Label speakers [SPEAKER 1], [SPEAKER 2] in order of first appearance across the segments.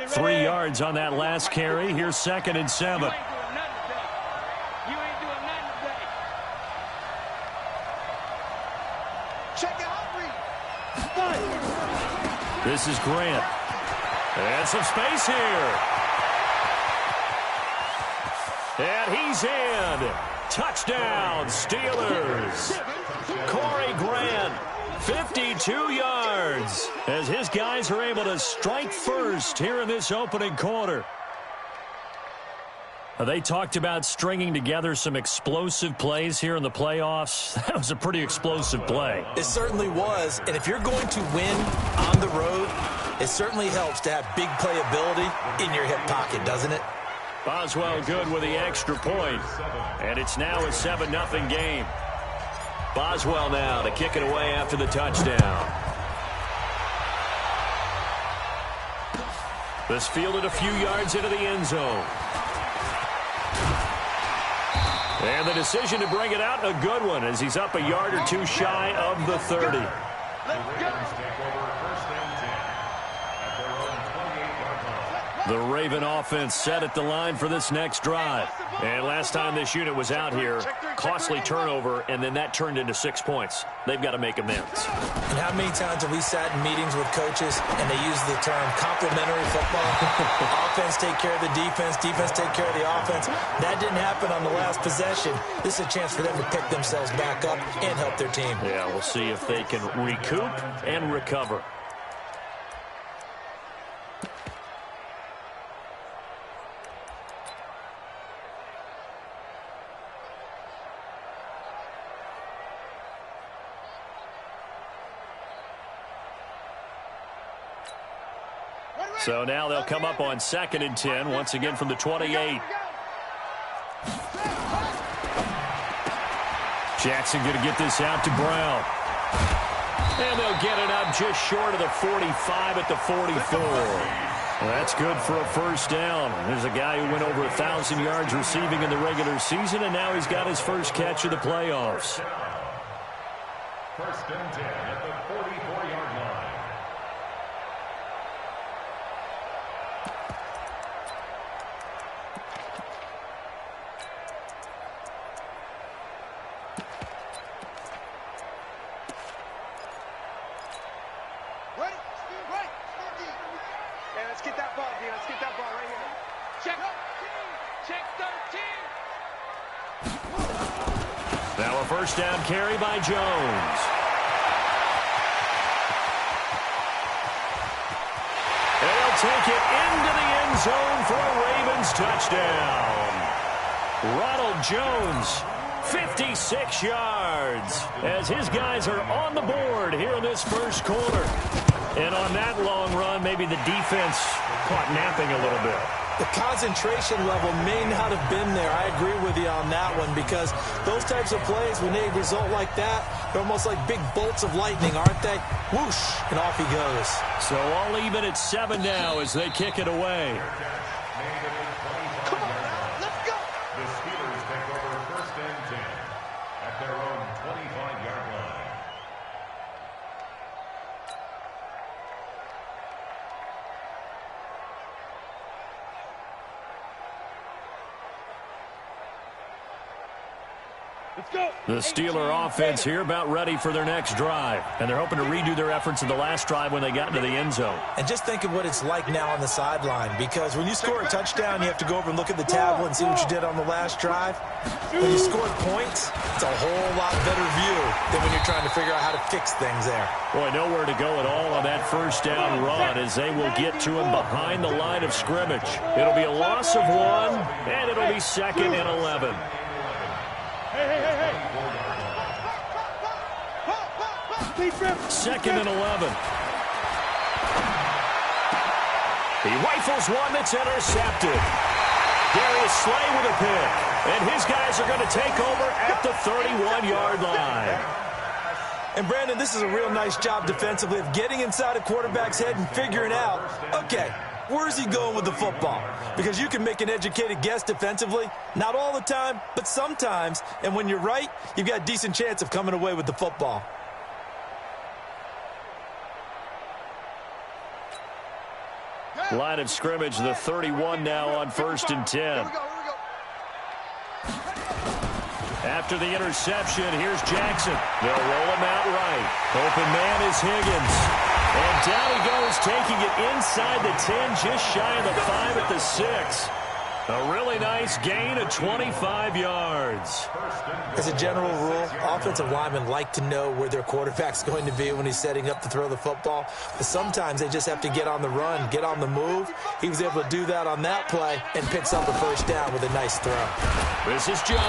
[SPEAKER 1] 3 yards on that last carry. Here's 2nd and 7. This is Grant. And some space here. And he's in. Touchdown, Steelers. Corey Grant, 52 yards, as his guys are able to strike first here in this opening quarter. They talked about stringing together some explosive plays here in the playoffs. That was a pretty explosive play.
[SPEAKER 2] It certainly was. And if you're going to win on the road, it certainly helps to have big playability in your hip pocket, doesn't it?
[SPEAKER 1] Boswell good with the extra point. And it's now a 7-0 game. Boswell now to kick it away after the touchdown. This fielded a few yards into the end zone. And the decision to bring it out, a good one, as he's up a yard or two shy of the 30. The Raven offense set at the line for this next drive. And last time this unit was out here, costly turnover, and then that turned into 6 points. They've got to make amends.
[SPEAKER 2] And how many times have we sat in meetings with coaches and they use the term complementary football? Offense take care of the defense, defense take care of the offense. That didn't happen on the last possession. This is a chance for them to pick themselves back up and help their team.
[SPEAKER 1] Yeah, we'll see if they can recoup and recover. So now they'll come up on 2nd and 10, once again from the 28. Jackson going to get this out to Brown. And they'll get it up just short of the 45 at the 44. Well, that's good for a first down. There's a guy who went over 1,000 yards receiving in the regular season, and now he's got his first catch of the playoffs.
[SPEAKER 3] 1st and 10 at the 44-yard line.
[SPEAKER 4] Let's get that ball, D. Let's get that ball right here. Check 13.
[SPEAKER 1] Now a first down carry by Jones. And he'll take it into the end zone for a Ravens touchdown. Ronald Jones, 56 yards, as his guys are on the board here in this first quarter. And on that long run, maybe the defense caught napping a little bit.
[SPEAKER 2] The concentration level may not have been there. I agree with you on that one, because those types of plays, when they result like that, they're almost like big bolts of lightning, aren't they? Whoosh, and off he goes.
[SPEAKER 1] So all even at 7 now as they kick it away.
[SPEAKER 4] Come on, let's go.
[SPEAKER 3] The Steelers take over 1st and 10 at their own 25-yard line.
[SPEAKER 1] The Steeler offense here about ready for their next drive. And they're hoping to redo their efforts in the last drive when they got into the end zone.
[SPEAKER 2] And just think of what it's like now on the sideline, because when you score a touchdown, you have to go over and look at the tablet and see what you did on the last drive. When you score points, it's a whole lot better view than when you're trying to figure out how to fix things there.
[SPEAKER 1] Boy, nowhere to go at all on that first down run, as they will get to him behind the line of scrimmage. It'll be a loss of 1, and it'll be 2nd and 11.
[SPEAKER 4] Hey.
[SPEAKER 1] 2nd and 11. He rifles one that's intercepted. Darius Slay with a pick. And his guys are going to take over at the 31-yard line.
[SPEAKER 2] And, Brandon, this is a real nice job defensively of getting inside a quarterback's head and figuring out, okay, where's he going with the football? Because you can make an educated guess defensively. Not all the time, but sometimes. And when you're right, you've got a decent chance of coming away with the football.
[SPEAKER 1] Line of scrimmage, the 31 now on 1st and 10. After the interception, here's Jackson. They'll roll him out right. Open man is Higgins. And down he goes, taking it inside the 10, just shy of the 5 at the 6. A really nice gain of 25 yards.
[SPEAKER 2] As a general rule, offensive linemen like to know where their quarterback's going to be when he's setting up to throw the football. But sometimes they just have to get on the run, get on the move. He was able to do that on that play and picks up a first down with a nice throw.
[SPEAKER 1] This is Jones.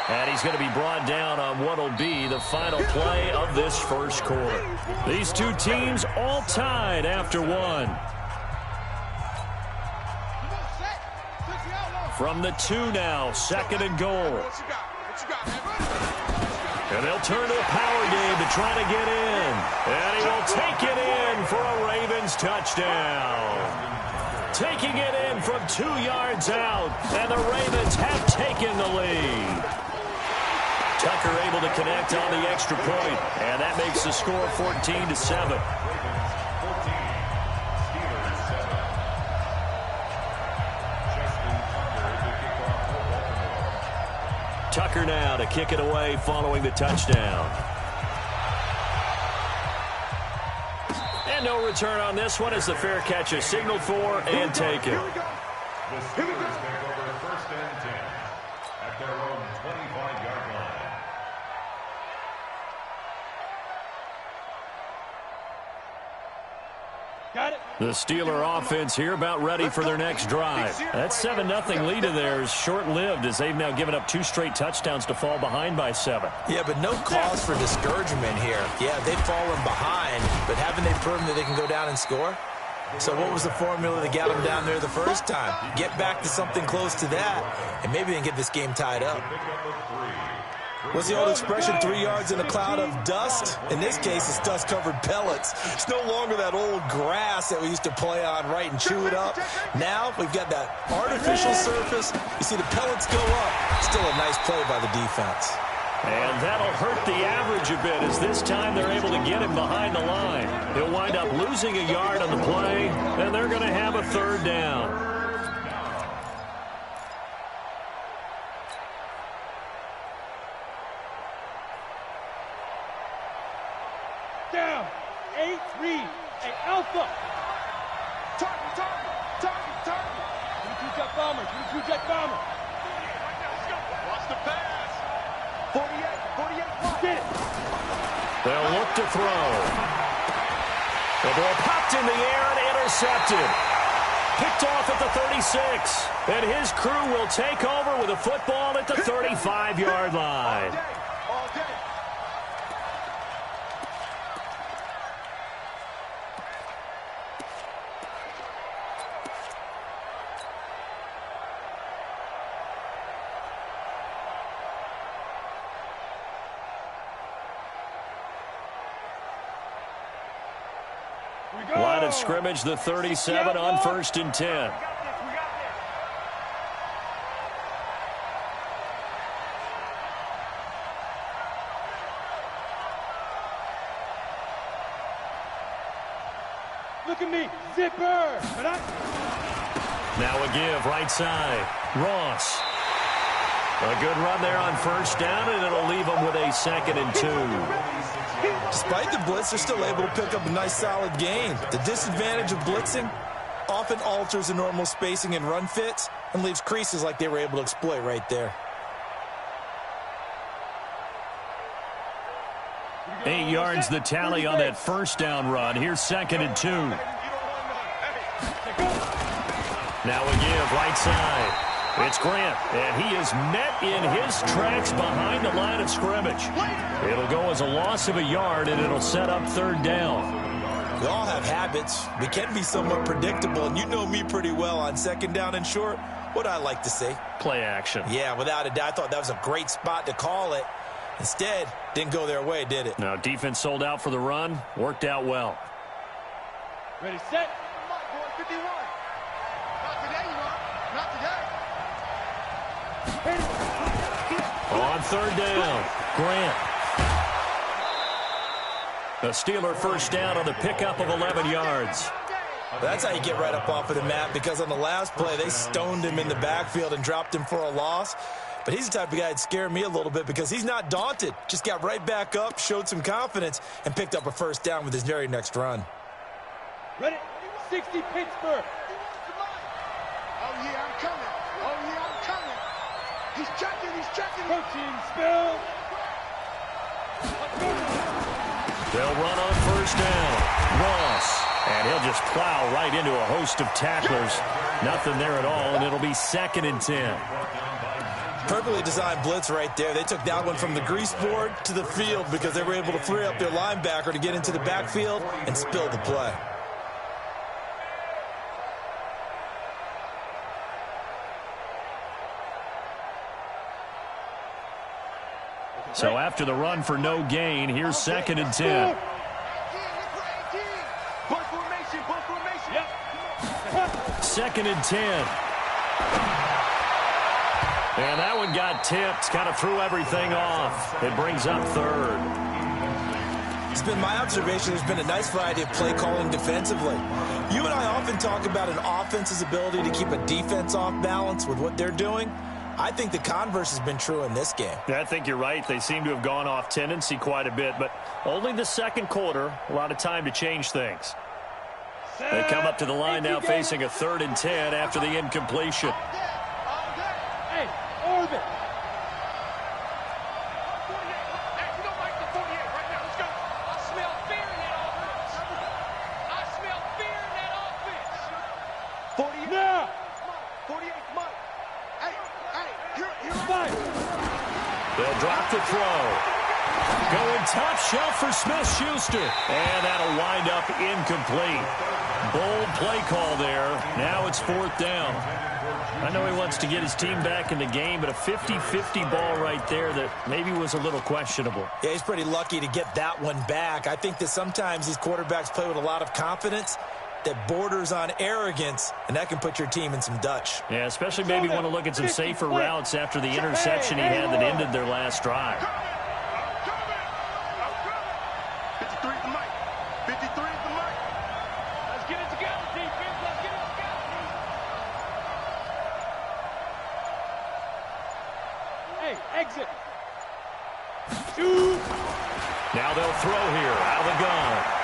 [SPEAKER 1] And he's going to be brought down on what will be the final play of this first quarter. These two teams all tied after one. From the 2 now, 2nd and goal. And they'll turn to a power game to try to get in. And he will take it in for a Ravens touchdown. Taking it in from 2 yards out, and the Ravens have taken the lead. Tucker able to connect on the extra point, and that makes the score 14-7. Tucker now to kick it away following the touchdown. And no return on this one as the fair catch is signaled for and taken.
[SPEAKER 3] The Steelers take over 1st and 10 at their own 25-yard line.
[SPEAKER 4] Got it.
[SPEAKER 1] The Steeler offense here about ready for their next drive. That 7-0 lead of theirs short-lived as they've now given up 2 straight touchdowns to fall behind by 7.
[SPEAKER 2] Yeah, but no cause for discouragement here. Yeah, they've fallen behind, but haven't they proven that they can go down and score? So what was the formula that got them down there the first time? Get back to something close to that, and maybe they can get this game tied up. What's the old expression, 3 yards in a cloud of dust? In this case, it's dust-covered pellets. It's no longer that old grass that we used to play on, right, and chew it up. Now we've got that artificial surface. You see the pellets go up. Still a nice play by the defense.
[SPEAKER 1] And that'll hurt the average a bit as this time they're able to get him behind the line. He'll wind up losing a yard on the play, and they're going to have a 3rd down.
[SPEAKER 4] Down. 8-3. Hey, Alpha. Target. 22 jet bomber. 22 jet bomber. Watch the pass. 48. Get it.
[SPEAKER 1] They'll look to throw. The ball popped in the air and intercepted. Picked off at the 36. And his crew will take over with a football at the 35-yard line.
[SPEAKER 4] All day.
[SPEAKER 1] Line of scrimmage, the 37 on 1st and 10.
[SPEAKER 4] Look at me. Zipper.
[SPEAKER 1] Now a give, right side. Ross. A good run there on 1st down, and it'll leave them with a 2nd and 2.
[SPEAKER 2] Despite the blitz, they're still able to pick up a nice, solid gain. The disadvantage of blitzing often alters the normal spacing and run fits and leaves creases like they were able to exploit right there.
[SPEAKER 1] 8 yards the tally on that 1st down run. Here's 2nd and 2. Now a give, right side. It's Grant, and he is met in his tracks behind the line of scrimmage. It'll go as a loss of a yard, and it'll set up 3rd down.
[SPEAKER 2] We all have habits. We can be somewhat predictable, and you know me pretty well on 2nd down and short. What I like to say?
[SPEAKER 1] Play action.
[SPEAKER 2] Yeah, without a doubt. I thought that was a great spot to call it. Instead, didn't go their way, did it?
[SPEAKER 1] Now, defense sold out for the run. Worked out well.
[SPEAKER 4] Ready, set.
[SPEAKER 5] 51. Not today, you are. Not today.
[SPEAKER 1] On 3rd down, Grant. The Steeler 1st down on the pickup of 11 yards.
[SPEAKER 2] That's how you get right up off of the mat, because on the last play, they stoned him in the backfield and dropped him for a loss. But he's the type of guy that scared me a little bit because he's not daunted. Just got right back up, showed some confidence, and picked up a first down with his very next run.
[SPEAKER 4] Ready? 60 Pittsburgh.
[SPEAKER 5] Oh, yeah, I'm coming. Oh, yeah, I'm coming. He's checking.
[SPEAKER 4] Coaching spill.
[SPEAKER 1] They'll run on first down. Ross. And he'll just plow right into a host of tacklers. Nothing there at all, and it'll be 2nd and 10.
[SPEAKER 2] Perfectly designed blitz right there. They took that one from the grease board to the field because they were able to free up their linebacker to get into the backfield and spill the play.
[SPEAKER 1] So after the run for no gain, here's 2nd and 10.
[SPEAKER 4] Yep.
[SPEAKER 1] 2nd and 10. And that one got tipped, kind of threw everything off. It brings up 3rd.
[SPEAKER 2] It's been my observation there's been a nice variety of play calling defensively. You and I often talk about an offense's ability to keep a defense off balance with what they're doing. I think the converse has been true in this game.
[SPEAKER 1] Yeah, I think you're right. They seem to have gone off tendency quite a bit, but only the second quarter, a lot of time to change things. They come up to the line now facing a 3rd and 10 after the incompletion.
[SPEAKER 4] Hey, orbit.
[SPEAKER 5] 48. Hey, you don't like the 48 right now. Let's go. I smell fear in that offense. I smell fear in that offense.
[SPEAKER 4] 48. Now.
[SPEAKER 5] 48, come on. Hey, here.
[SPEAKER 4] Fight.
[SPEAKER 1] They'll drop the throw. Going top shelf for Smith-Schuster. And that'll wind up incomplete. Bold play call there. Now it's 4th down. I know he wants to get his team back in the game, but a 50-50 ball right there that maybe was a little questionable.
[SPEAKER 2] Yeah, he's pretty lucky to get that one back. I think that sometimes these quarterbacks play with a lot of confidence that borders on arrogance, and that can put your team in some Dutch.
[SPEAKER 1] Yeah, especially maybe want to look at some safer routes after the interception he had that ended their last drive.
[SPEAKER 5] 53 is the mic. 53 is the mic.
[SPEAKER 4] Let's get it together, defense. Let's get it together. Hey, exit. Shoot.
[SPEAKER 1] Now they'll throw here out of the gun.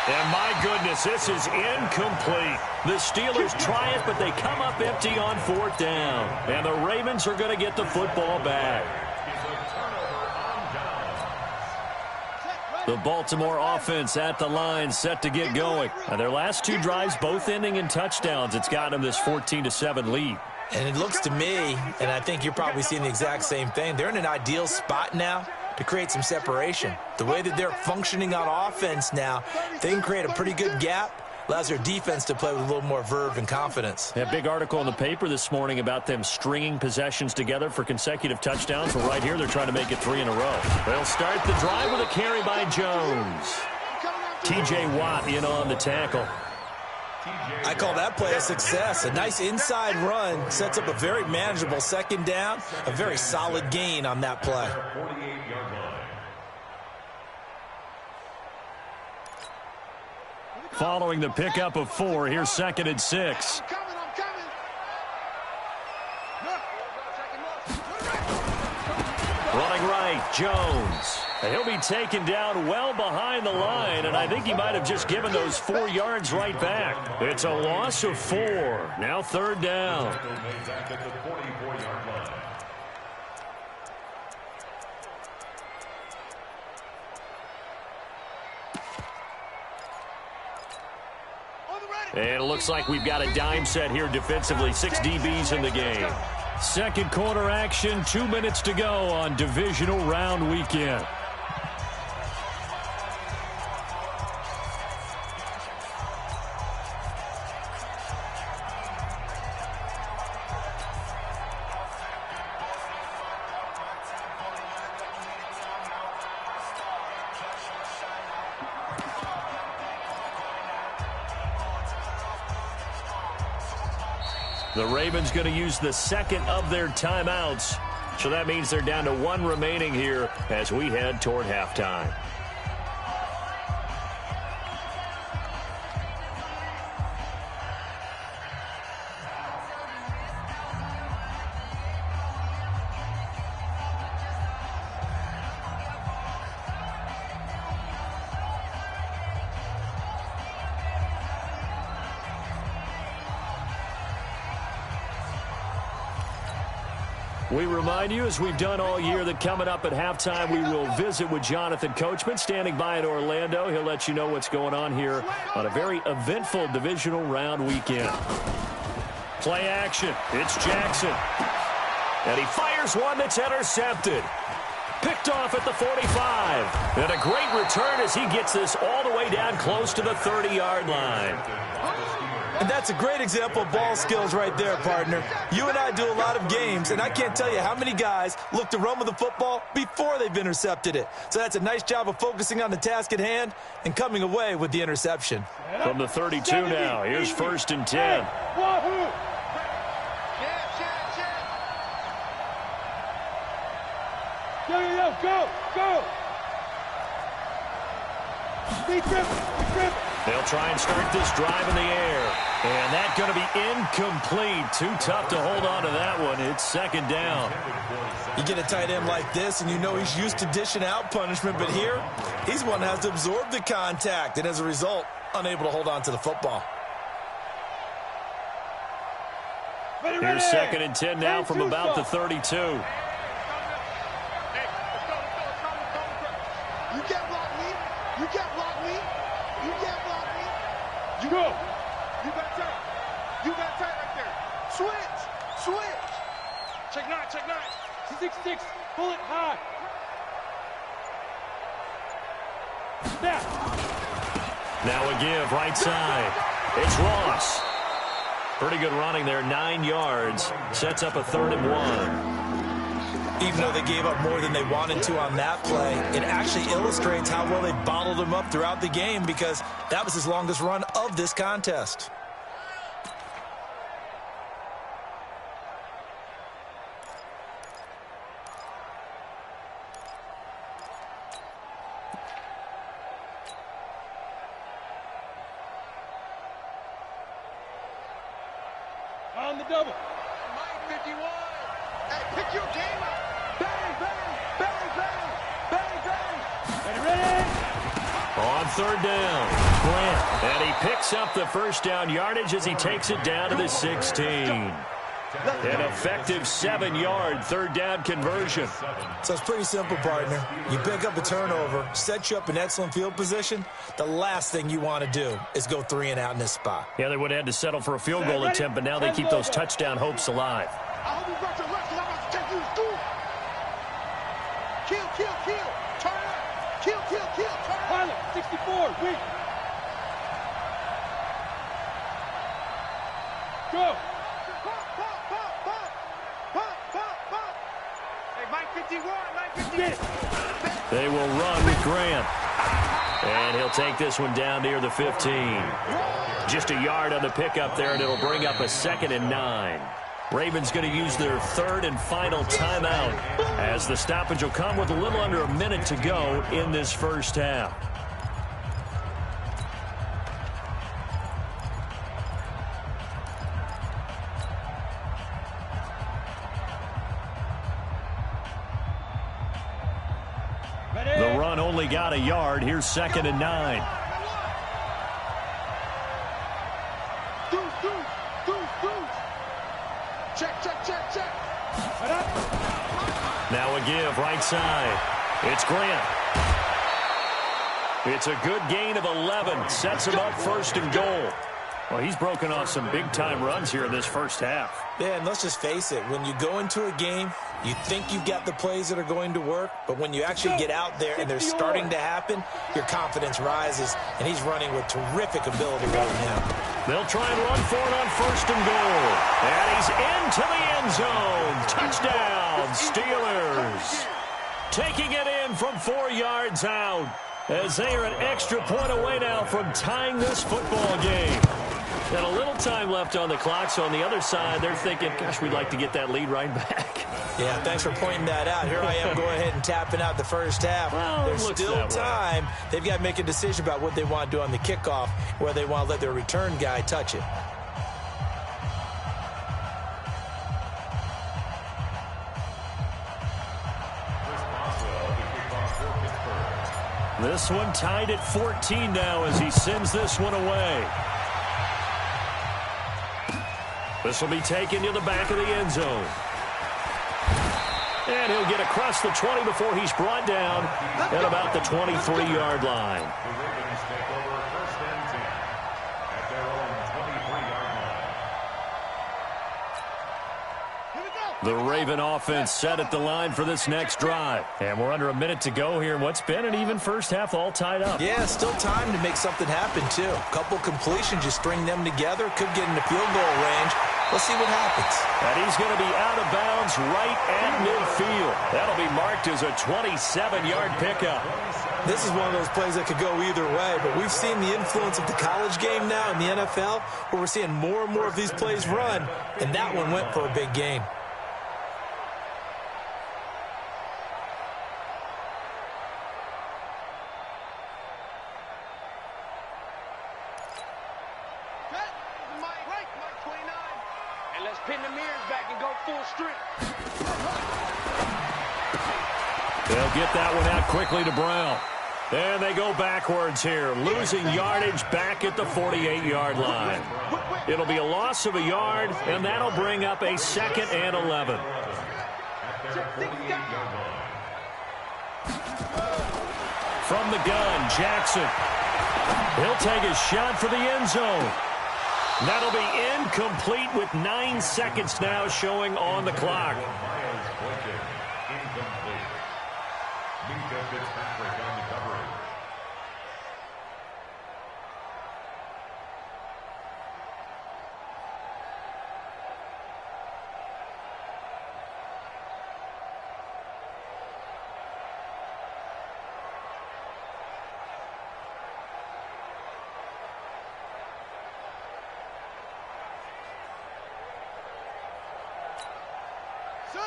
[SPEAKER 1] And my goodness, this is incomplete. The Steelers try it, but they come up empty on 4th down. And the Ravens are going to get the football back. The Baltimore offense at the line, set to get going. Now, their last 2 drives both ending in touchdowns. It's gotten them this 14-7 lead.
[SPEAKER 2] And it looks to me, and I think you're probably seeing the exact same thing, they're in an ideal spot now to create some separation. The way that they're functioning on offense now, they can create a pretty good gap, allows their defense to play with a little more verve and confidence.
[SPEAKER 1] A big article in the paper this morning about them stringing possessions together for consecutive touchdowns. Well, right here, they're trying to make it 3 in a row. They'll start the drive with a carry by Jones. T.J. Watt in on the tackle.
[SPEAKER 2] I call that play a success. A nice inside run sets up a very manageable 2nd down, a very solid gain on that play.
[SPEAKER 1] Following the pickup of 4, here's 2nd and 6.
[SPEAKER 5] I'm coming.
[SPEAKER 1] Running right, Jones. He'll be taken down well behind the line, and I think he might have just given those 4 yards right back. It's a loss of 4. Now 3rd down. And it looks like we've got a dime set here defensively. 6 DBs in the game. Second quarter action, 2 minutes to go on divisional round weekend. The Ravens going to use the second of their timeouts. So that means they're down to 1 remaining here as we head toward halftime. We remind you, as we've done all year, that coming up at halftime, we will visit with Jonathan Coachman, standing by in Orlando. He'll let you know what's going on here on a very eventful divisional round weekend. Play action. It's Jackson. And he fires one that's intercepted. Picked off at the 45. And a great return as he gets this all the way down close to the 30-yard line.
[SPEAKER 2] And that's a great example of ball skills right there, partner. You and I do a lot of games, and I can't tell you how many guys look to run with the football before they've intercepted it. So that's a nice job of focusing on the task at hand and coming away with the interception.
[SPEAKER 1] From the 32 now, here's 1st and 10.
[SPEAKER 4] Go! Big trip.
[SPEAKER 1] They'll try and start this drive in the air. And that's going to be incomplete. Too tough to hold on to that one. It's 2nd down.
[SPEAKER 2] You get a tight end like this, and you know he's used to dishing out punishment, but here, he's one that has to absorb the contact, and as a result, unable to hold on to the football.
[SPEAKER 1] Here's 2nd and 10 now from about the 32.
[SPEAKER 4] You can't block me. You can't block me. You can't block me. You go. You got tight. You got tight right there. Switch. Check 9. 6-6. Pull it high. Snap.
[SPEAKER 1] Now a give, right side. It's Ross. Pretty good running there, 9 yards. Sets up a 3rd and 1.
[SPEAKER 2] Even though they gave up more than they wanted to on that play, it actually illustrates how well they bottled him up throughout the game because that was his longest run of this contest.
[SPEAKER 4] On the double. Mike 51. Hey, pick your game up. Bang. Ready?
[SPEAKER 1] On 3rd down, Grant. And he picks up the 1st down yardage as he takes it down to the 16. An effective 7-yard 3rd down conversion.
[SPEAKER 2] So it's pretty simple, partner. You pick up a turnover, set you up in excellent field position. The last thing you want to do is go 3 and out in this spot.
[SPEAKER 1] Yeah, they would have had to settle for a field goal attempt, but now they keep those touchdown hopes alive.
[SPEAKER 4] I hope you got your left, 'cause I'm about to take you to school. Kill. Turn up. Kill. Turn up. Pilot, 64. Weak. Go. Pop. Hey, Mike 51.
[SPEAKER 1] They will run with Grant. And he'll take this one down near the 15. Just a yard on the pickup there, and it'll bring up a 2nd and 9. Ravens going to use their 3rd and final timeout as the stoppage will come with a little under a minute to go in this first half. The run only got a yard. Here's 2nd and 9.
[SPEAKER 4] Check.
[SPEAKER 1] Now a give, right side. It's Grant. It's a good gain of 11. Sets him up 1st and goal. Well, he's broken off some big-time runs here in this first half.
[SPEAKER 2] Yeah, and let's just face it. When you go into a game, you think you've got the plays that are going to work, but when you actually get out there and they're starting to happen, your confidence rises, and he's running with terrific ability right now.
[SPEAKER 1] They'll try and run for it on 1st and goal. And he's into the end zone. Touchdown, Steelers. Taking it in from 4 yards out as they are an extra point away now from tying this football game. And a little time left on the clock, so on the other side, they're thinking, gosh, we'd like to get that lead right back.
[SPEAKER 2] Yeah, thanks for pointing that out. Here I am going ahead and tapping out the first half.
[SPEAKER 1] Well,
[SPEAKER 2] there's still time. They've got to make a decision about what they want to do on the kickoff, where they want to let their return guy touch it.
[SPEAKER 1] This one tied at 14 now as he sends this one away. This will be taken to the back of the end zone. And he'll get across the 20 before he's brought down at about the 23-yard line.
[SPEAKER 3] The Ravens take over first and 10 at their own 23-yard line.
[SPEAKER 1] The Raven offense set at the line for this next drive. And we're under a minute to go here in what's been an even first half, all tied up.
[SPEAKER 2] Yeah, still time to make something happen, too. A couple completions, you string them together, could get into field goal range. Let's see what happens.
[SPEAKER 1] And he's going to be out of bounds right at midfield. That'll be marked as a 27-yard pickup.
[SPEAKER 2] This is one of those plays that could go either way, but we've seen the influence of the college game now in the NFL, where we're seeing more and more of these plays run, and that one went for a big gain.
[SPEAKER 5] Pin the mirrors back and go full strength.
[SPEAKER 1] They'll get that one out quickly to Brown. And they go backwards here, losing yardage back at the 48-yard line. It'll be a loss of a yard, and that'll bring up a 2nd and 11. From the gun, Jackson. He'll take a shot for the end zone. That'll be incomplete with 9 seconds now showing on the clock.
[SPEAKER 3] Miles Boykin, incomplete. Minka Fitzpatrick on the coverage.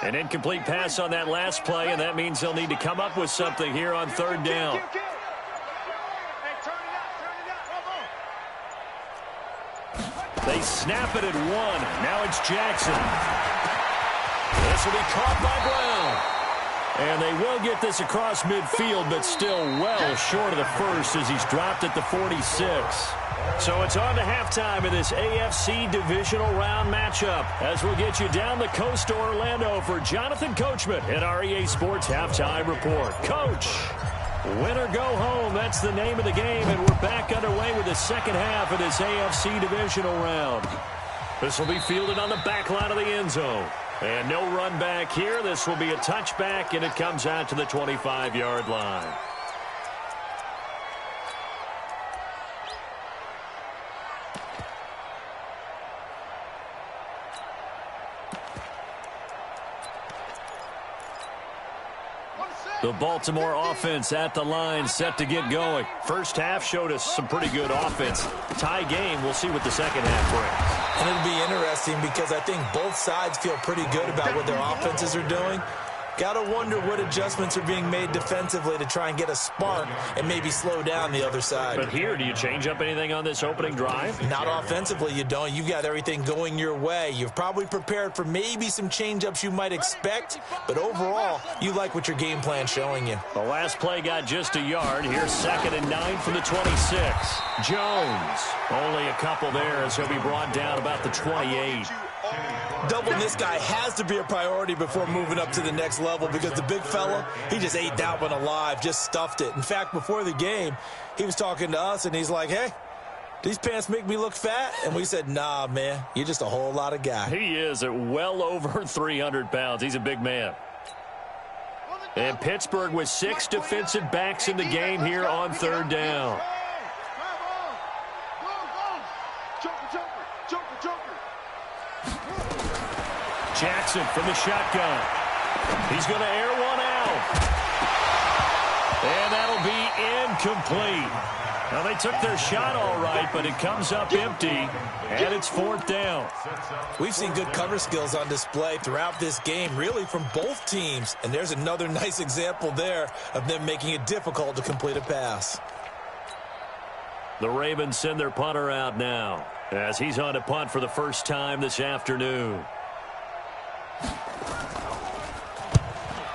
[SPEAKER 1] An incomplete pass on that last play, and that means they'll need to come up with something here on 3rd down. They snap it at 1. Now it's Jackson. This will be caught by Brown. And they will get this across midfield, but still well short of the first as he's dropped at the 46. So it's on to halftime in this AFC divisional round matchup as we'll get you down the coast to Orlando for Jonathan Coachman at our EA Sports Halftime Report. Coach, win or go home, that's the name of the game, and we're back underway with the second half of this AFC divisional round. This will be fielded on the back line of the end zone. And no run back here. This will be a touchback, and it comes out to the 25-yard line. The Baltimore offense at the line, set to get going. First half showed us some pretty good offense. Tie game, we'll see what the second half brings.
[SPEAKER 2] And it'll be interesting because I think both sides feel pretty good about what their offenses are doing. Got to wonder what adjustments are being made defensively to try and get a spark and maybe slow down the other side.
[SPEAKER 1] But here, do you change up anything on this opening drive?
[SPEAKER 2] Not offensively, you don't. You've got everything going your way. You've probably prepared for maybe some change-ups you might expect, but overall, you like what your game plan's showing you.
[SPEAKER 1] The last play got just a yard. Here's 2nd and 9 from the 26. Jones, only a couple there as he'll be brought down about the 28.
[SPEAKER 2] Doubling this guy has to be a priority before moving up to the next level because the big fella, he just ate that one alive, just stuffed it. In fact, before the game, he was talking to us, and he's like, hey, these pants make me look fat? And we said, nah, man, you're just a whole lot of guy.
[SPEAKER 1] He is at well over 300 pounds. He's a big man. And Pittsburgh with 6 defensive backs in the game here on 3rd down. Jackson from the shotgun. He's going to air one out. And that'll be incomplete. Now, they took their shot all right, but it comes up empty, and it's 4th down.
[SPEAKER 2] We've seen good cover skills on display throughout this game, really from both teams. And there's another nice example there of them making it difficult to complete a pass.
[SPEAKER 1] The Ravens send their punter out now as he's on to punt for the first time this afternoon.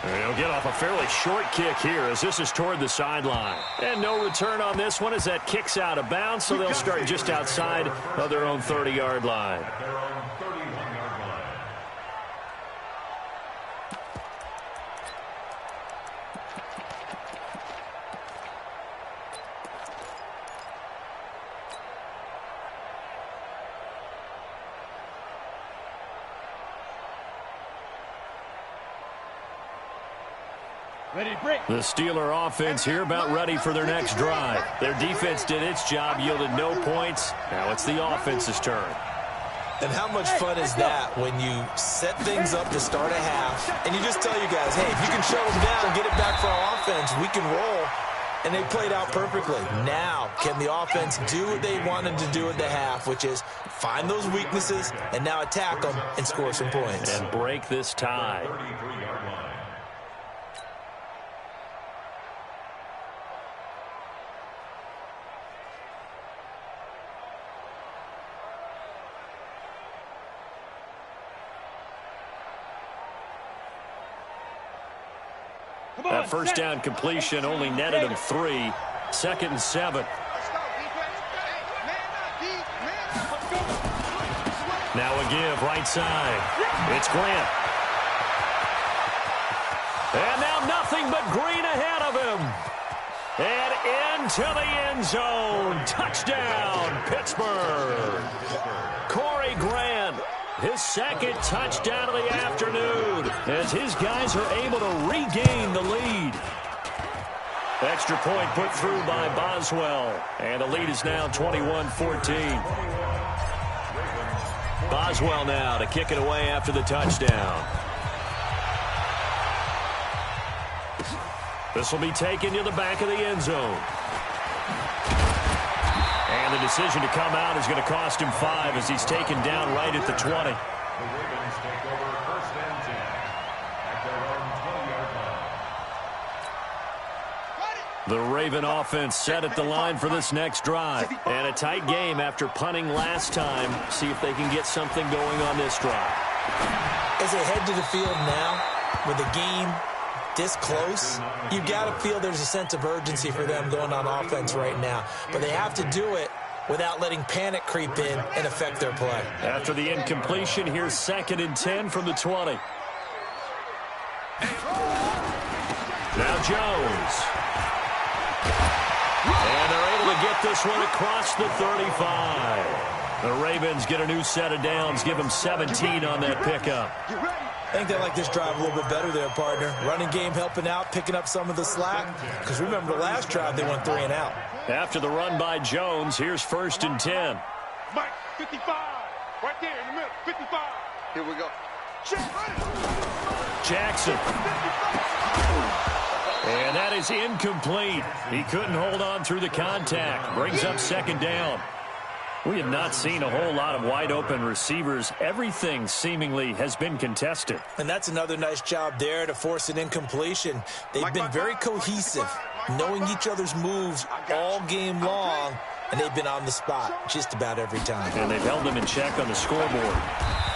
[SPEAKER 1] And he'll get off a fairly short kick here as this is toward the sideline. And no return on this one as that kick's out of bounds, so they'll start just outside of their own 30-yard line. The Steeler offense here about ready for their next drive. Their defense did its job, yielded no points. Now it's the offense's turn.
[SPEAKER 2] And how much fun is that when you set things up to start a half, and you just tell you guys, hey, if you can shut them down, get it back for our offense, we can roll. And they played out perfectly. Now, can the offense do what they wanted to do at the half, which is find those weaknesses and now attack them and score some points.
[SPEAKER 1] And break this tie. That first down completion only netted him 3. 2nd and 7. Now a give right side. It's Grant. And now nothing but green ahead of him. And into the end zone. Touchdown, Pittsburgh. Corey Grant. His 2nd touchdown of the afternoon as his guys are able to regain the lead. Extra point put through by Boswell. And the lead is now 21-14. Boswell now to kick it away after the touchdown. This will be taken to the back of the end zone. And the decision to come out is going to cost him 5 as he's taken down right at the 20.
[SPEAKER 3] The Ravens take over 1st and 10 at their own 20-yard line.
[SPEAKER 1] The Raven offense set at the line for this next drive. And a tight game after punting last time. See if they can get something going on this drive.
[SPEAKER 2] As they head to the field now with the game this close, you've got to feel there's a sense of urgency for them going on offense right now. But they have to do it without letting panic creep in and affect their play.
[SPEAKER 1] After the incompletion, here's 2nd and 10 from the 20. Now Jones. And they're able to get this one across the 35. The Ravens get a new set of downs, give them 17 on that pickup.
[SPEAKER 2] I think they like this drive a little bit better there, partner. Running game helping out, picking up some of the slack. Because remember, the last drive they went 3 and out.
[SPEAKER 1] After the run by Jones, here's 1st and 10.
[SPEAKER 4] Mike, 55. Right there in the middle, 55. Here we go.
[SPEAKER 1] Jackson. And that is incomplete. He couldn't hold on through the contact. Brings up 2nd down. We have not seen a whole lot of wide-open receivers. Everything seemingly has been contested.
[SPEAKER 2] And that's another nice job there to force an incompletion. They've been very cohesive, knowing each other's moves all game long, and they've been on the spot just about every time.
[SPEAKER 1] And they've held them in check on the scoreboard.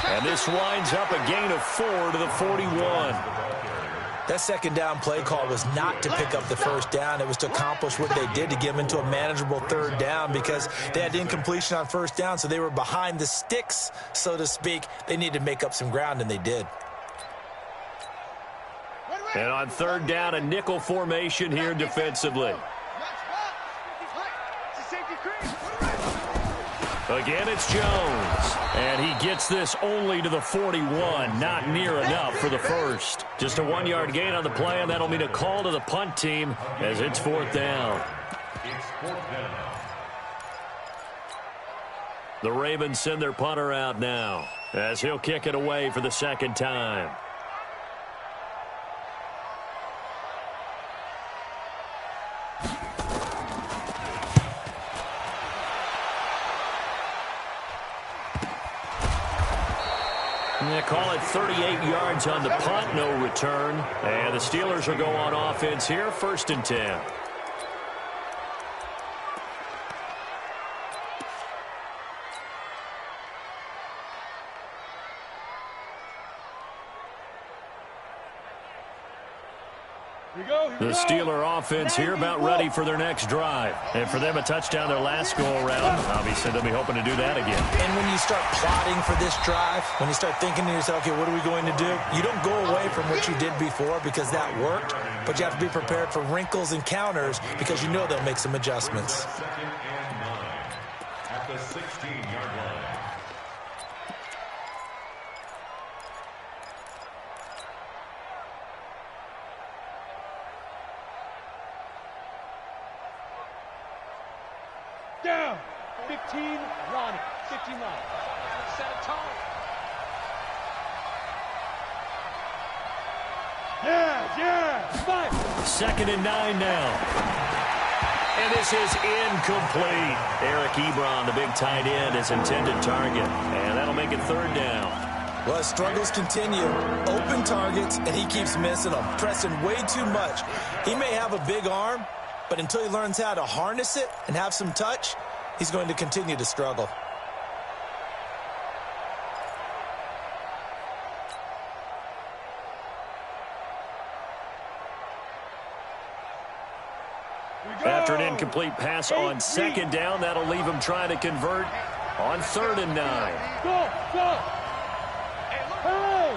[SPEAKER 1] And this winds up a gain of 4 to the 41.
[SPEAKER 2] That 2nd down play call was not to pick up the 1st down. It was to accomplish what they did to get them into a manageable 3rd down because they had incompletion on 1st down, so they were behind the sticks, so to speak. They needed to make up some ground, and they did.
[SPEAKER 1] And on 3rd down, a nickel formation here defensively. Again, it's Jones. And he gets this only to the 41. Not near enough for the 1st. Just a 1-yard gain on the play, and that'll mean a call to the punt team as it's 4th down.
[SPEAKER 3] It's 4th down.
[SPEAKER 1] The Ravens send their punter out now as he'll kick it away for the 2nd time. They call it 38 yards on the punt, no return. And the Steelers will go on offense here, 1st and 10. The Steeler offense here about ready for their next drive. And for them, a touchdown their last go-around. Obviously, they'll be hoping to do that again.
[SPEAKER 2] And when you start plotting for this drive, when you start thinking to yourself, okay, what are we going to do? You don't go away from what you did before because that worked, but you have to be prepared for wrinkles and counters because you know they'll make some adjustments.
[SPEAKER 3] 2nd and 9 at the 16-yard line.
[SPEAKER 4] down. 15, Ronnie. 15, Ronnie.
[SPEAKER 5] Set a tone.
[SPEAKER 4] Yeah, fight.
[SPEAKER 1] 2nd and 9 now. And this is incomplete. Eric Ebron, the big tight end, is intended target. And that'll make it 3rd down.
[SPEAKER 2] Well, his struggles continue. Open targets, and he keeps missing them, pressing way too much. He may have a big arm, but until he learns how to harness it and have some touch, he's going to continue to struggle.
[SPEAKER 1] After an incomplete pass on 2nd down, that'll leave him trying to convert on 3rd and 9.
[SPEAKER 4] Go. Hey.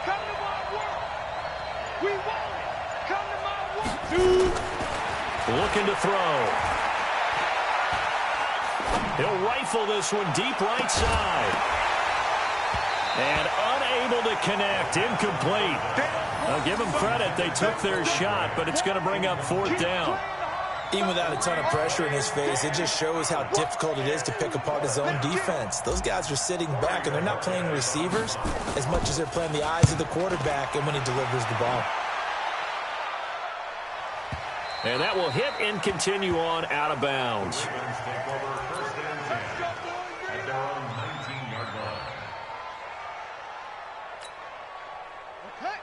[SPEAKER 5] Come to my world. We want it. Come to my world.
[SPEAKER 4] Two.
[SPEAKER 1] Looking to throw. He'll rifle this one deep right side. And unable to connect. Incomplete. I'll give them credit. They took their shot, but it's going to bring up 4th down.
[SPEAKER 2] Even without a ton of pressure in his face, it just shows how difficult it is to pick apart his own defense. Those guys are sitting back, and they're not playing receivers as much as they're playing the eyes of the quarterback and when he delivers the ball.
[SPEAKER 1] And that will hit and continue on out of bounds.
[SPEAKER 3] Ravens take over 1st and 10 at their own 19-yard line.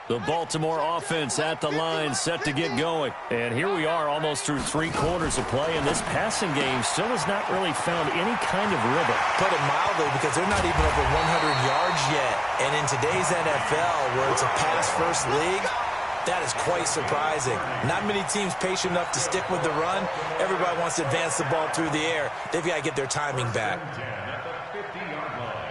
[SPEAKER 1] The Baltimore offense at the line, set to get going. And here we are almost through 3 quarters of play, and this passing game still has not really found any kind of rhythm.
[SPEAKER 2] Put it mildly, because they're not even over 100 yards yet. And in today's NFL, where it's a pass-first league, that is quite surprising. Not many teams patient enough to stick with the run. Everybody wants to advance the ball through the air. They've got to get their timing back.
[SPEAKER 3] At the 50-yard line.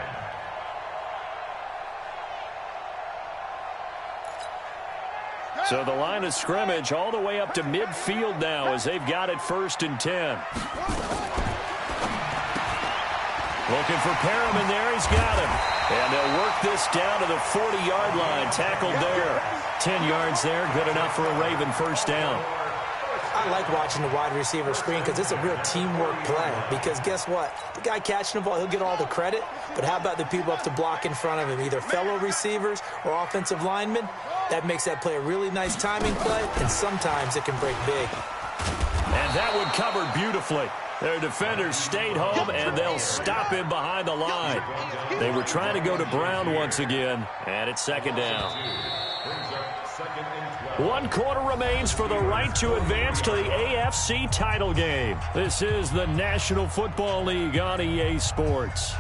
[SPEAKER 1] So the line of scrimmage all the way up to midfield now as they've got it 1st and 10. Looking for Perriman there. He's got him. And they'll work this down to the 40-yard line. Tackled there. 10 yards there. Good enough for a Raven 1st down.
[SPEAKER 2] I like watching the wide receiver screen because it's a real teamwork play. Because guess what? The guy catching the ball, he'll get all the credit. But how about the people up to block in front of him, either fellow receivers or offensive linemen? That makes that play a really nice timing play, and sometimes it can break big.
[SPEAKER 1] And that one covered beautifully. Their defenders stayed home, and they'll stop him behind the line. They were trying to go to Brown once again, and it's 2nd down. 1 quarter remains for the right to advance to the AFC title game. This is the National Football League on EA Sports.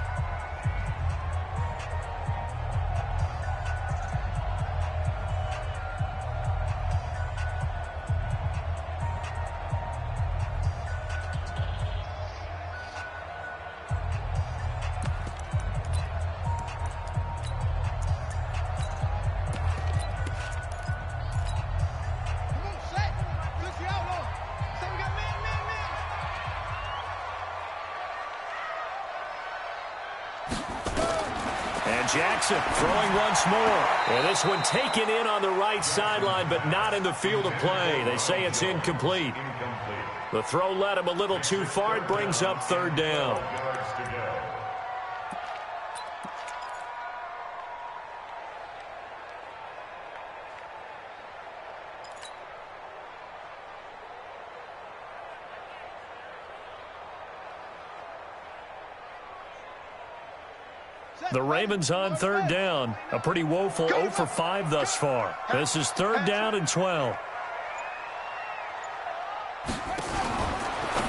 [SPEAKER 1] Jackson throwing once more. And this one taken in on the right sideline, but not in the field of play. They say it's incomplete. The throw led him a little too far. It brings up 3rd down. The Ravens on 3rd down. A pretty woeful 0 for 5 thus far. This is 3rd down and 12.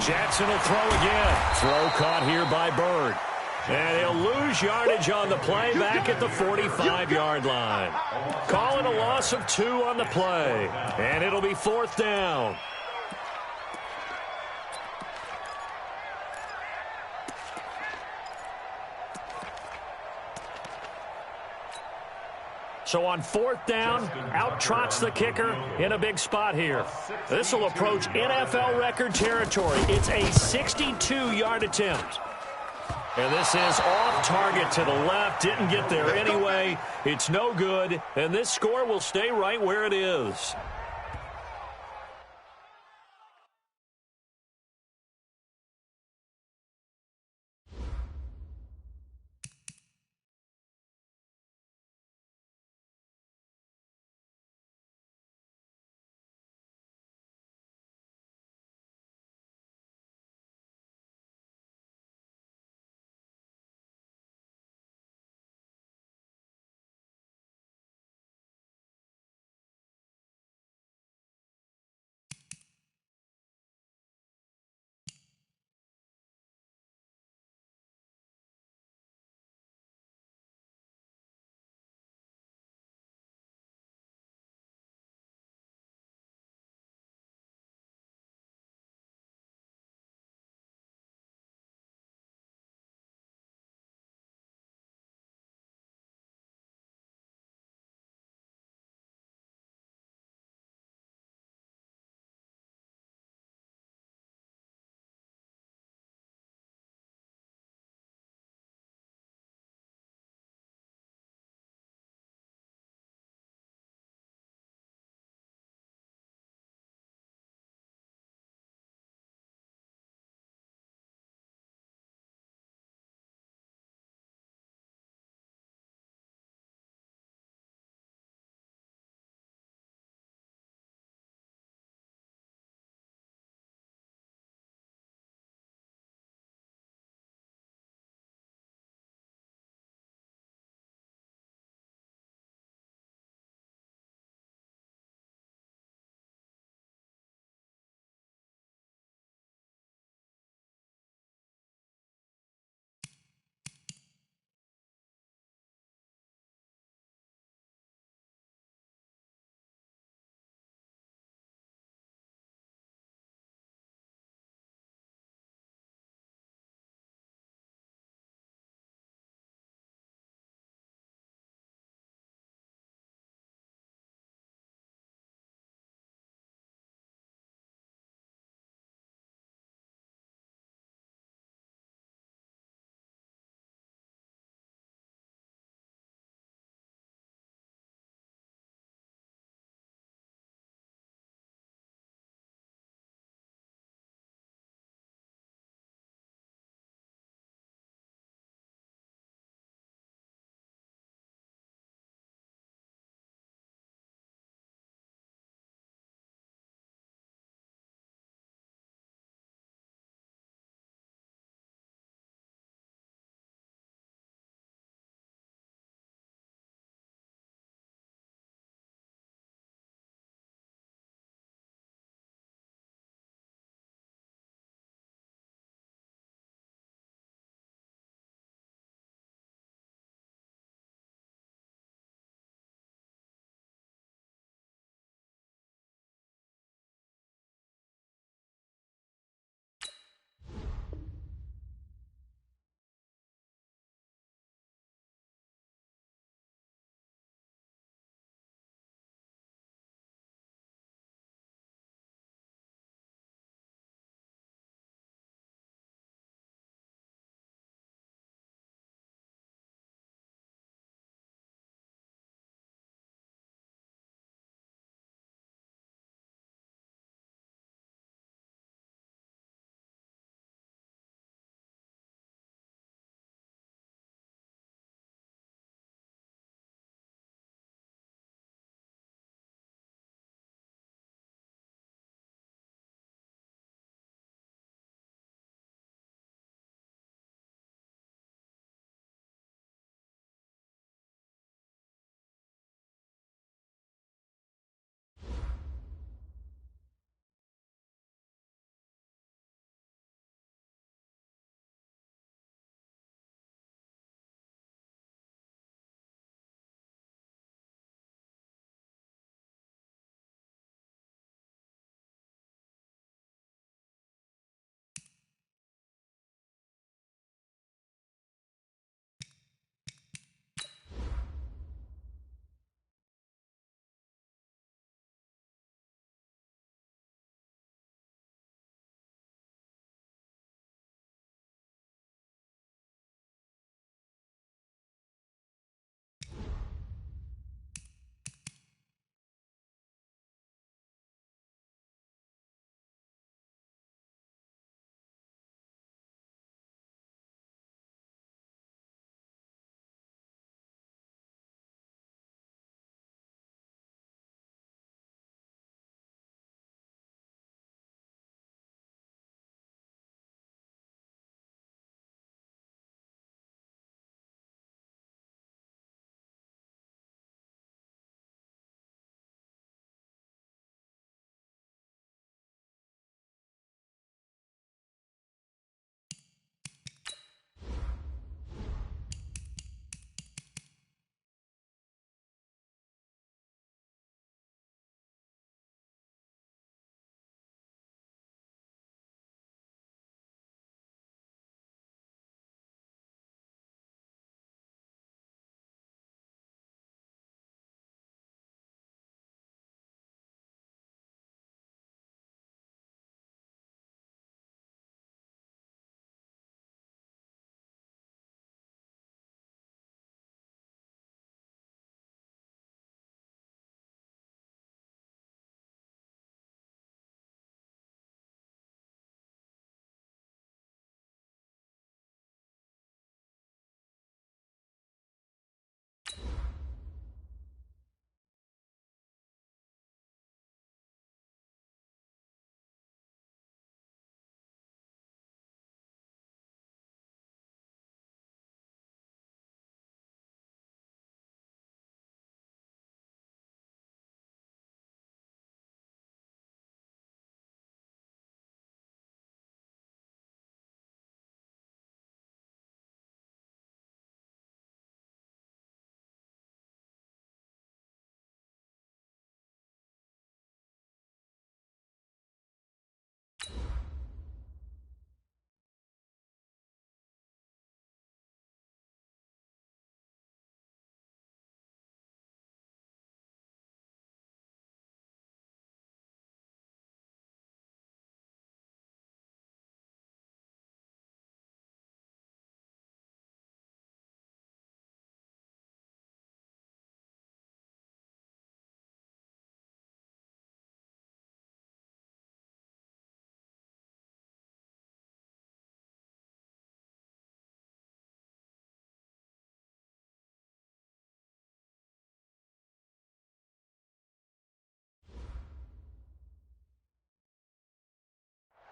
[SPEAKER 1] Jackson will throw again. Throw caught here by Bird. And he'll lose yardage on the play back at the 45-yard line. Calling a loss of 2 on the play. And it'll be 4th down. So on 4th down, out trots the kicker in a big spot here. This will approach NFL record territory. It's a 62-yard attempt. And this is off target to the left. Didn't get there anyway. It's no good. And this score will stay right where it is.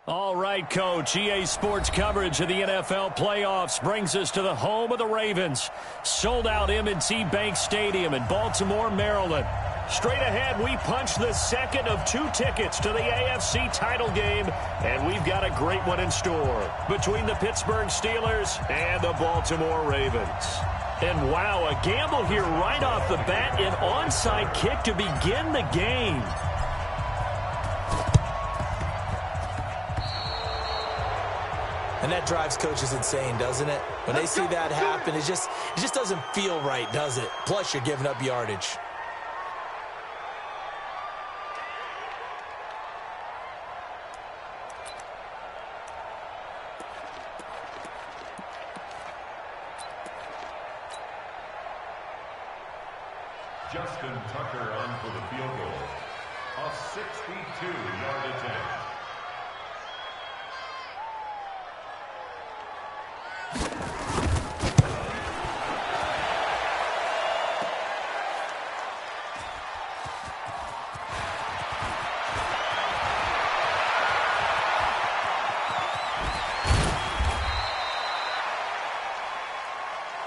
[SPEAKER 1] All right, Coach. EA Sports coverage of the NFL playoffs brings us to the home of the Ravens. Sold out M&T Bank Stadium in Baltimore, Maryland. Straight ahead, we punch the second of 2 tickets to the AFC title game, and we've got a great one in store between the Pittsburgh Steelers and the Baltimore Ravens. And wow, a gamble here right off the bat, an onside kick to begin the game.
[SPEAKER 2] And that drives coaches insane, doesn't it? When they see that happen, it just doesn't feel right, does it? Plus, you're giving up yardage.
[SPEAKER 3] Justin Tucker on for the field goal. A 62-yard attempt.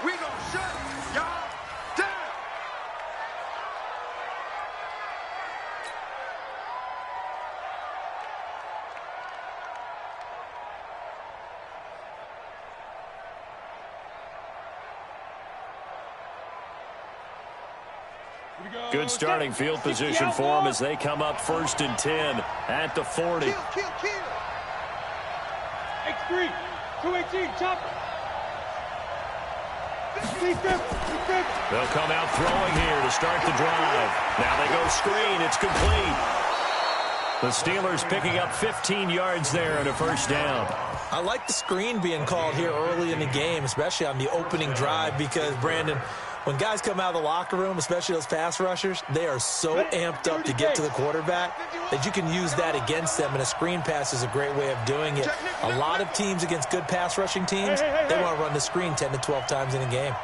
[SPEAKER 4] We gonna shut y'all down.
[SPEAKER 1] Good starting field position for them as they come up 1st and 10 at the 40.
[SPEAKER 4] Kill.
[SPEAKER 5] X3, 218, chopper.
[SPEAKER 1] They'll come out throwing here to start the drive. Now they go screen. It's complete. The Steelers picking up 15 yards there and a 1st down.
[SPEAKER 2] I like the screen being called here early in the game, especially on the opening drive, because, Brandon, when guys come out of the locker room, especially those pass rushers, they are so amped up to get to the quarterback that you can use that against them, and a screen pass is a great way of doing it. A lot of teams against good pass rushing teams, they want to run the screen 10 to 12 times in a game.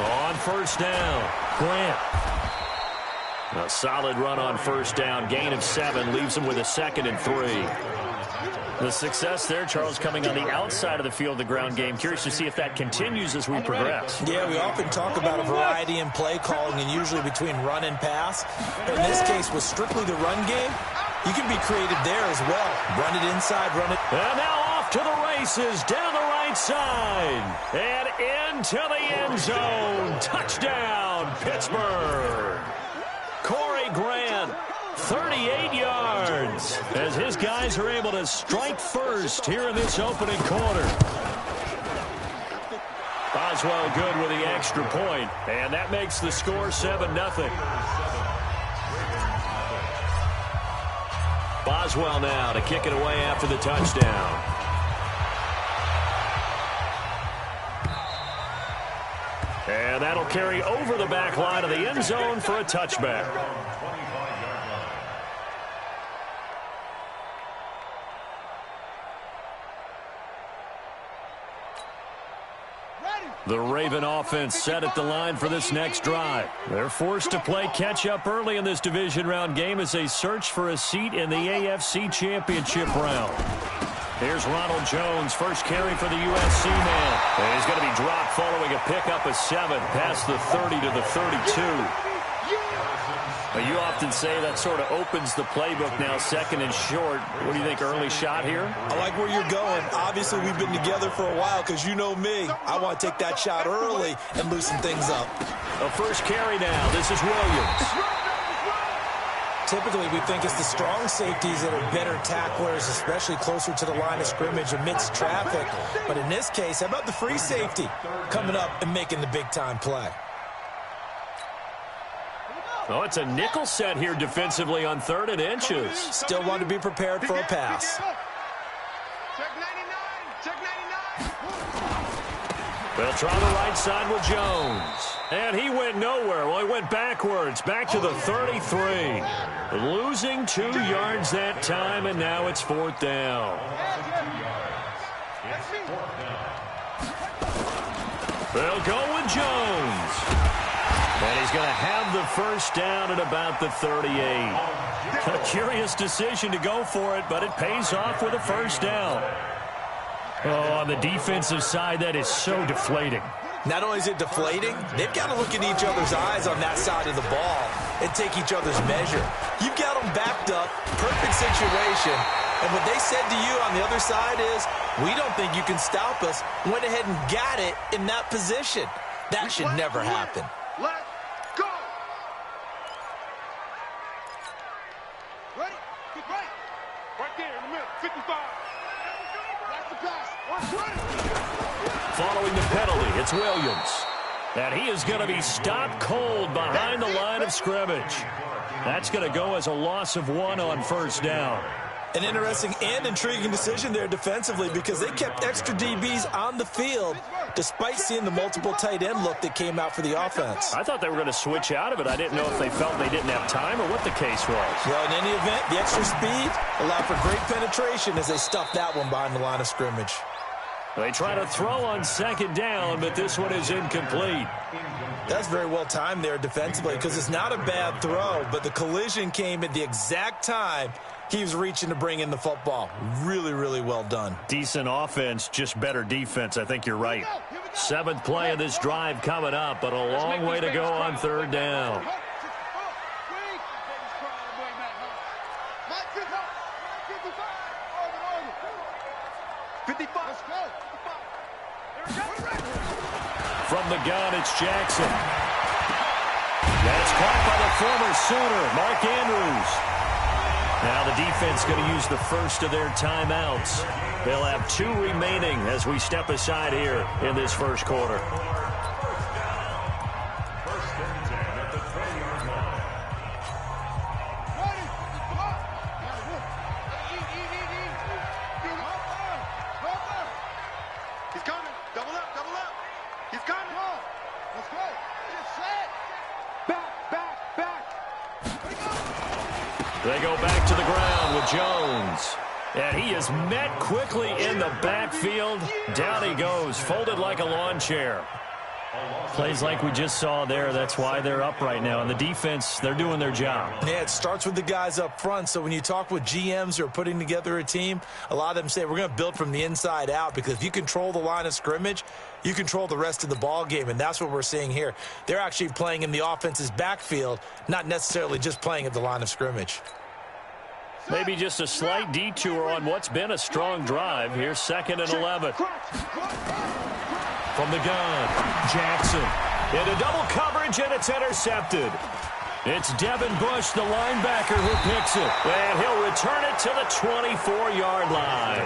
[SPEAKER 1] On 1st down, Grant. A solid run on 1st down. Gain of 7 leaves them with a 2nd and 3. The success there, Charles, coming on the outside of the field, the ground game. Curious to see if that continues as we progress.
[SPEAKER 2] Yeah, we often talk about a variety in play calling and usually between run and pass. But in this case, with strictly the run game, you can be creative there as well. Run it inside, run it.
[SPEAKER 1] And now off to the races, down the right side. And into the end zone. Touchdown, Pittsburgh. Corey Grant, 38 yards, as his guys are able to strike first here in this opening quarter. Boswell good with the extra point, and that makes the score 7-0. Boswell now to kick it away after the touchdown. And that'll carry over the back line of the end zone for a touchback. The Raven offense set at the line for this next drive. They're forced to play catch-up early in this division round game as they search for a seat in the AFC Championship round. Here's Ronald Jones, first carry for the USC man. And he's going to be dropped following a pickup of 7 past the 30 to the 32. You often say that sort of opens the playbook now, 2nd and short. What do you think, early shot here?
[SPEAKER 2] I like where you're going. Obviously, we've been together for a while because you know me. I want to take that shot early and loosen things up.
[SPEAKER 1] A first carry now. This is Williams.
[SPEAKER 2] Typically, we think it's the strong safeties that are better tacklers, especially closer to the line of scrimmage amidst traffic. But in this case, how about the free safety coming up and making the big-time play?
[SPEAKER 1] Oh, it's a nickel set here defensively on 3rd and inches.
[SPEAKER 2] Still want to be prepared for a pass.
[SPEAKER 4] Check 99.
[SPEAKER 1] They'll try the right side with Jones. And he went nowhere. Well, he went backwards, back to the 33. Losing 2 yards that time, and now it's 4th down. They'll go with Jones. And he's going to have the first down at about the 38. A curious decision to go for it, but it pays off with a first down. Oh, on the defensive side, that is so deflating.
[SPEAKER 2] Not only is it deflating, they've got to look in each other's eyes on that side of the ball and take each other's measure. You've got them backed up, perfect situation, and what they said to you on the other side is, we don't think you can stop us. Went ahead and got it in that position. That should never happen.
[SPEAKER 4] Let's go. Ready? Keep right. Right there in the middle. 55. That's the pass.
[SPEAKER 1] Following the penalty, it's Williams. And he is going to be stopped cold behind the line of scrimmage. That's going to go as a loss of 1 on first down.
[SPEAKER 2] An interesting and intriguing decision there defensively because they kept extra DBs on the field despite seeing the multiple tight end look that came out for the offense.
[SPEAKER 1] I thought they were going to switch out of it. I didn't know if they felt they didn't have time or what the case was.
[SPEAKER 2] Well, in any event, the extra speed allowed for great penetration as they stuffed that one behind the line of scrimmage.
[SPEAKER 1] They try to throw on second down, but this one is incomplete.
[SPEAKER 2] That's very well timed there defensively because it's not a bad throw, but the collision came at the exact time he was reaching to bring in the football. Really, really well done.
[SPEAKER 1] Decent offense, just better defense. I think you're right. 7th play of this drive coming up, but a long way to go on third down. From the gun, it's Jackson. That's caught by the former Sooner, Mark Andrews. Now the defense going to use the first of their timeouts. They'll have 2 remaining as we step aside here in this first quarter.
[SPEAKER 3] First and 10 at the 20-yard line.
[SPEAKER 4] He's coming. Double up, double up. He's coming. Let's go. Get set. Back.
[SPEAKER 1] They go back to the ground with Jones. And he is met quickly in the backfield. Down he goes, folded like a lawn chair. Plays like we just saw there. That's why they're up right now. And the defense, they're doing their job.
[SPEAKER 2] Yeah, it starts with the guys up front. So when you talk with GMs who are putting together a team, a lot of them say we're going to build from the inside out because if you control the line of scrimmage, you control the rest of the ball game. And that's what we're seeing here. They're actually playing in the offense's backfield, not necessarily just playing at the line of scrimmage.
[SPEAKER 1] Maybe just a slight detour on what's been a strong drive. Here's 2nd and 11. From the gun, Jackson. Into double coverage, and it's intercepted. It's Devin Bush, the linebacker, who picks it. And he'll return it to the 24-yard line.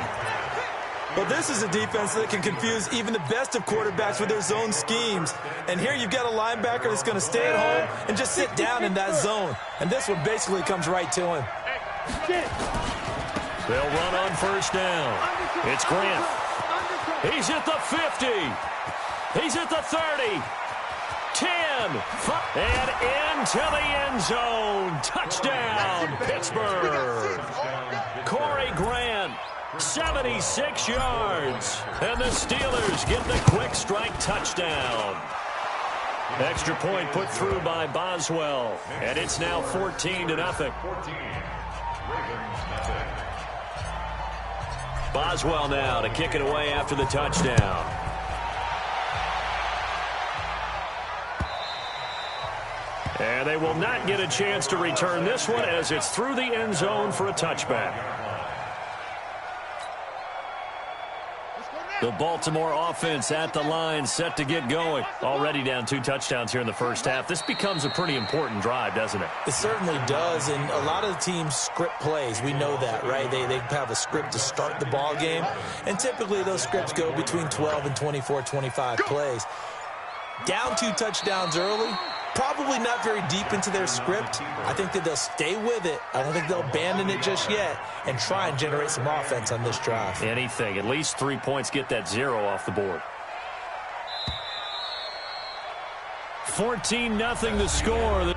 [SPEAKER 2] Well, this is a defense that can confuse even the best of quarterbacks with their zone schemes. And here you've got a linebacker that's going to stay at home and just sit down in that zone. And this one basically comes right to him.
[SPEAKER 1] They'll run on first down. It's Grant. He's at the 50. He's at the 30. 10. And into the end zone. Touchdown, Pittsburgh. Corey Grant, 76 yards. And the Steelers get the quick strike touchdown. Extra point put through by Boswell. And it's now 14-0.
[SPEAKER 3] 14. Ravens nothing.
[SPEAKER 1] Boswell now to kick it away after the touchdown. And they will not get a chance to return this one as it's through the end zone for a touchback. The Baltimore offense at the line, set to get going. Already down 2 touchdowns here in the first half. This becomes a pretty important drive, doesn't it?
[SPEAKER 2] It certainly does, and a lot of the teams script plays. We know that, right? They have a script to start the ball game, and typically those scripts go between 12 and 24, 25 plays. Down 2 touchdowns early, probably not very deep into their script. I think that they'll stay with it. I don't think they'll abandon it just yet and try and generate some offense on this drive.
[SPEAKER 1] Anything. At least 3 points, get that 0 off the board. 14-0 the score.